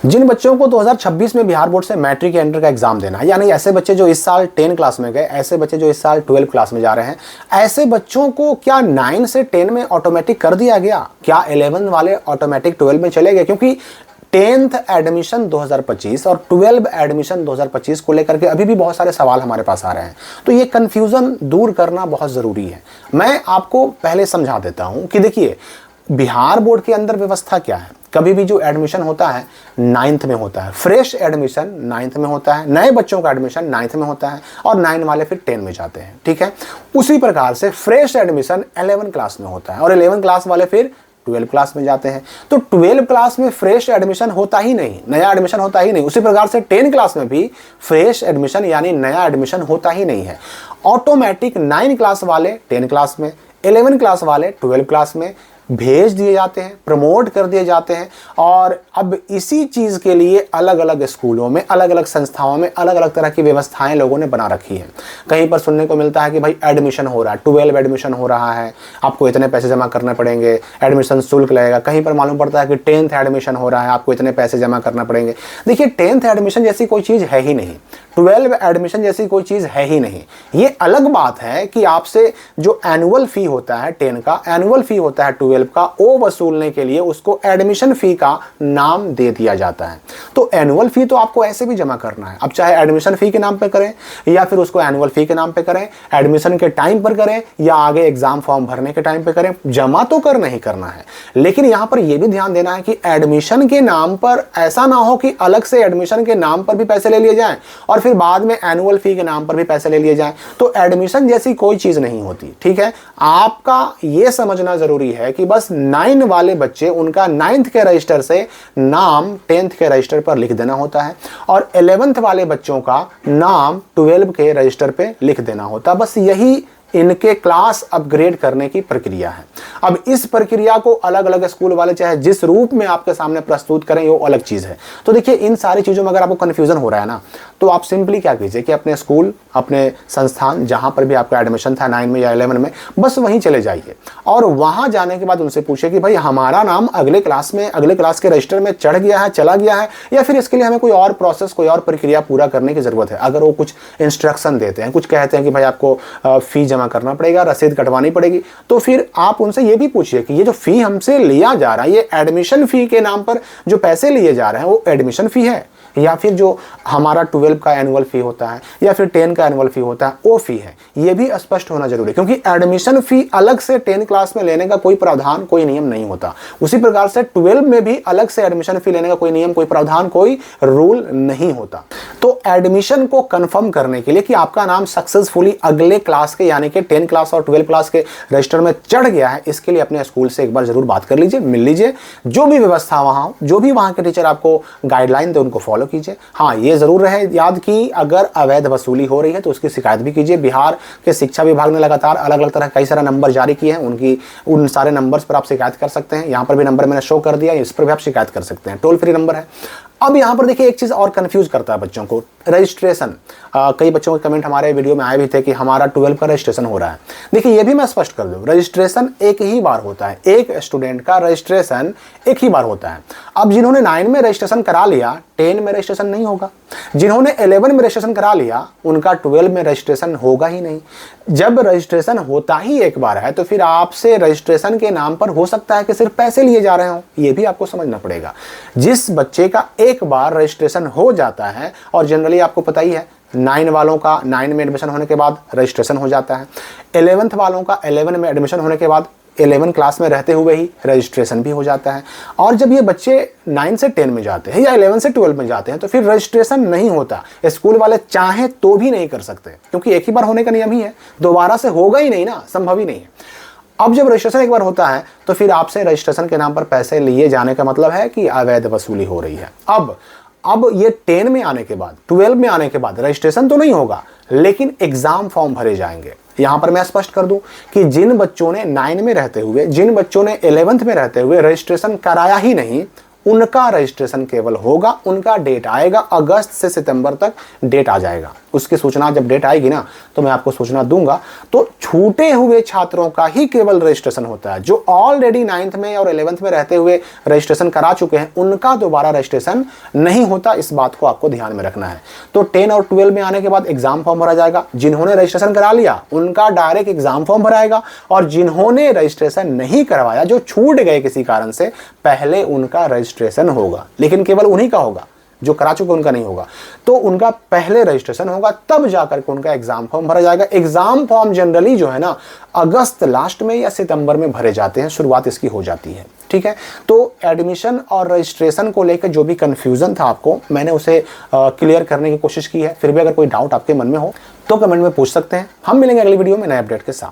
जिन बच्चों को 2026 में बिहार बोर्ड से मैट्रिक या इंटर का एग्जाम देना है, यानी ऐसे बच्चे जो इस साल 10 क्लास में गए, ऐसे बच्चे जो इस साल 12 क्लास में जा रहे हैं, ऐसे बच्चों को क्या 9 से 10 में ऑटोमेटिक कर दिया गया? क्या 11 वाले ऑटोमेटिक 12 में चले गए? क्योंकि 10th एडमिशन 2025 और 12 एडमिशन 2025 को लेकर के अभी भी बहुत सारे सवाल हमारे पास आ रहे हैं, तो ये कंफ्यूजन दूर करना बहुत जरूरी है। मैं आपको पहले समझा देता हूं कि देखिए, बिहार बोर्ड के अंदर व्यवस्था क्या है। कभी भी जो एडमिशन होता है 9th में होता है, फ्रेश एडमिशन 9th में होता है, नए बच्चों का एडमिशन 9th में होता है और 9 वाले फिर 10 में जाते हैं, ठीक है। उसी प्रकार से फ्रेश एडमिशन 11 क्लास में होता है और 11 क्लास वाले फिर 12 क्लास में जाते हैं। तो 12 क्लास में फ्रेश एडमिशन होता ही नहीं, नया एडमिशन होता ही नहीं। उसी प्रकार से 10 क्लास में भी फ्रेश एडमिशन यानी नया एडमिशन होता ही नहीं है। ऑटोमेटिक 9 क्लास वाले 10 क्लास में, 11 क्लास वाले 12 क्लास में भेज दिए जाते हैं, प्रमोट कर दिए जाते हैं। और अब इसी चीज के लिए अलग अलग स्कूलों में, अलग अलग संस्थाओं में अलग अलग तरह की व्यवस्थाएं लोगों ने बना रखी है। कहीं पर सुनने को मिलता है कि भाई एडमिशन हो रहा है, 12 एडमिशन हो रहा है, आपको इतने पैसे जमा करने पड़ेंगे, एडमिशन शुल्क लगेगा। कहीं पर मालूम पड़ता है कि 10th एडमिशन हो रहा है, आपको इतने पैसे जमा करना पड़ेंगे। देखिए, 10th एडमिशन जैसी कोई चीज है ही नहीं, 12 एडमिशन जैसी कोई चीज है ही नहीं। ये अलग बात है कि आपसे जो एनुअल फी होता है 10 का, एनुअल फी होता है 12 का, वो वसूलने के लिए उसको एडमिशन फी का नाम दे दिया जाता है। तो एनुअल फी तो आपको ऐसे भी जमा करना है, अब चाहे एडमिशन फी के नाम पे करें या फिर उसको एनुअल फी के नाम पे करें, एडमिशन के टाइम पर करें या आगे एग्जाम फॉर्म भरने के टाइम पे करें, जमा तो करना ही करना है। लेकिन यहां पर यह भी ध्यान देना है कि एडमिशन के नाम पर ऐसा ना हो कि अलग से एडमिशन के नाम पर भी पैसे ले लिए जाएं और फिर बाद में एनुअल फी के नाम पर भी पैसे ले लिए जाएं। तो एडमिशन जैसी कोई चीज नहीं होती, ठीक है। आपका यह समझना जरूरी है कि बस 9 वाले बच्चे, उनका 9th के रजिस्टर से नाम 10th के रजिस्टर पर लिख देना होता है और 11th वाले बच्चों का नाम 12 के रजिस्टर पे लिख देना होता है। बस यही इनके क्लास अपग्रेड करने की प्रक्रिया है। अब इस प्रक्रिया को अलग अलग स्कूल वाले चाहे जिस रूप में आपके सामने प्रस्तुत करें, वो अलग चीज है। तो देखिए, इन सारी चीजों में अगर आपको कंफ्यूजन हो रहा है ना, तो आप सिंपली क्या कीजिए कि अपने स्कूल, अपने संस्थान जहां पर भी आपका एडमिशन था 9 में या 11 में, बस वहीं चले जाइए और वहां जाने के बाद उनसे पूछिए कि भाई हमारा नाम अगले क्लास में, अगले क्लास के रजिस्टर में चढ़ गया है, चला गया है, या फिर इसके लिए हमें कोई और प्रोसेस, कोई और प्रक्रिया पूरा करने की जरूरत है। अगर वो कुछ इंस्ट्रक्शन देते हैं, कुछ कहते हैं कि भाई आपको फी जमा करना पड़ेगा, रसीद कटवानी पड़ेगी, तो फिर आप उनसे ये भी पूछिए कि ये जो फी हमसे लिया जा रहा है, ये एडमिशन फी के नाम पर जो पैसे लिए जा रहे हैं वो एडमिशन फी है या फिर जो हमारा 12 का एनुअल फी होता है या फिर 10 का एनुअल फी होता है वो फी है। ये भी स्पष्ट होना जरूरी है, क्योंकि एडमिशन फी अलग से 10 क्लास में लेने का कोई प्रावधान, कोई नियम नहीं होता। उसी प्रकार से 12 में भी अलग से एडमिशन फी लेने का कोई नियम, कोई प्रावधान, कोई रूल नहीं होता। तो एडमिशन को कंफर्म करने के लिए कि आपका नाम सक्सेसफुली अगले क्लास के यानी कि 10 क्लास और 12 क्लास के रजिस्टर में चढ़ गया है, इसके लिए अपने स्कूल से एक बार जरूर बात कर लीजिए, मिल लीजिए। जो भी व्यवस्था वहां, जो भी वहां के टीचर आपको गाइडलाइन दे, उनको फॉलो कीजिए। हाँ, ये जरूर रहे याद कि अगर अवैध वसूली हो रही है तो उसकी शिकायत भी कीजिए। बिहार के शिक्षा विभाग ने लगातार अलग अलग तरह कई सारे नंबर जारी किए हैं, उन सारे नंबर्स पर आप शिकायत कर सकते हैं। यहाँ पर भी नंबर मैंने शो कर दिया, इस पर भी आप शिकायत कर सकते हैं, टोल फ्री नंबर है। अब यहाँ पर देखिए, एक चीज और कंफ्यूज करता है बच्चों को, रजिस्ट्रेशन। कई बच्चों के कमेंट हमारे वीडियो में आए भी थे कि हमारा 12 का रजिस्ट्रेशन हो रहा है। देखिए, ये भी मैं स्पष्ट कर दूं, रजिस्ट्रेशन एक ही बार होता है, एक स्टूडेंट का रजिस्ट्रेशन एक ही बार होता है। अब जिन्होंने 9 में रजिस्ट्रेशन करा लिया, 10 में रजिस्ट्रेशन नहीं होगा। जिन्होंने 11 में रजिस्ट्रेशन करा लिया, उनका 12 में रजिस्ट्रेशन होगा ही नहीं। जब रजिस्ट्रेशन होता ही एक बार है, तो फिर आपसे रजिस्ट्रेशन के नाम पर हो सकता है कि सिर्फ पैसे लिए जा रहे हो, ये भी आपको समझना पड़ेगा। जिस बच्चे का एक बार रजिस्ट्रेशन हो जाता है, और जनरली आपको पता ही है 9 वालों का 9 में एडमिशन होने के बाद रजिस्ट्रेशन हो जाता है, 11th वालों का 11 में एडमिशन होने के बाद 11 क्लास में रहते हुए ही रजिस्ट्रेशन भी हो जाता है। और जब ये बच्चे 9 से 10 में जाते हैं या 11 से 12 में जाते हैं, तो फिर रजिस्ट्रेशन नहीं होता। स्कूल वाले चाहे तो भी नहीं कर सकते, क्योंकि एक ही बार होने का नियम ही है, दोबारा से होगा ही नहीं ना, संभव ही नहीं है। अब जब रजिस्ट्रेशन एक बार होता है, तो फिर आपसे रजिस्ट्रेशन के नाम पर पैसे लिए जाने का मतलब है कि अवैध वसूली हो रही है। अब ये 10 में आने के बाद, 12 में आने के बाद रजिस्ट्रेशन तो नहीं होगा, लेकिन एग्जाम फॉर्म भरे जाएंगे। यहां पर मैं स्पष्ट कर दूं कि जिन बच्चों ने 9 में रहते हुए, जिन बच्चों ने 11th में रहते हुए रजिस्ट्रेशन कराया ही नहीं, उनका रजिस्ट्रेशन केवल होगा, उनका डेट आएगा, अगस्त से सितंबर तक डेट आ जाएगा। उसकी सूचना जब डेट आएगी ना तो मैं आपको सूचना दूंगा। तो छूटे हुए छात्रों का ही केवल रजिस्ट्रेशन होता है। जो ऑलरेडी 9th में और 11th में रहते हुए रजिस्ट्रेशन करा चुके हैं उनका दोबारा रजिस्ट्रेशन नहीं होता। इस बात को आपको ध्यान में रखना है। तो 10 और 12 में आने के बाद एग्जाम फॉर्म भरा जाएगा। जिन्होंने रजिस्ट्रेशन करा लिया उनका डायरेक्ट एग्जाम फॉर्म भराएगा, और जिन्होंने रजिस्ट्रेशन नहीं करवाया, जो छूट गए किसी कारण से, पहले उनका रजिस्ट्रेशन होगा। लेकिन केवल उन्हीं का होगा, जो करा चुके उनका नहीं होगा। तो उनका पहले रजिस्ट्रेशन होगा, तब जाकर के उनका एग्जाम फॉर्म भरा जाएगा। एग्जाम फॉर्म जनरली जो है ना अगस्त लास्ट में या सितंबर में भरे जाते हैं, शुरुआत इसकी हो जाती है। ठीक है, तो एडमिशन और रजिस्ट्रेशन को लेकर जो भी कंफ्यूजन था आपको, मैंने उसे क्लियर करने की कोशिश की है। फिर भी अगर कोई डाउट आपके मन में हो तो कमेंट में पूछ सकते हैं। हम मिलेंगे अगली वीडियो में नए अपडेट के साथ।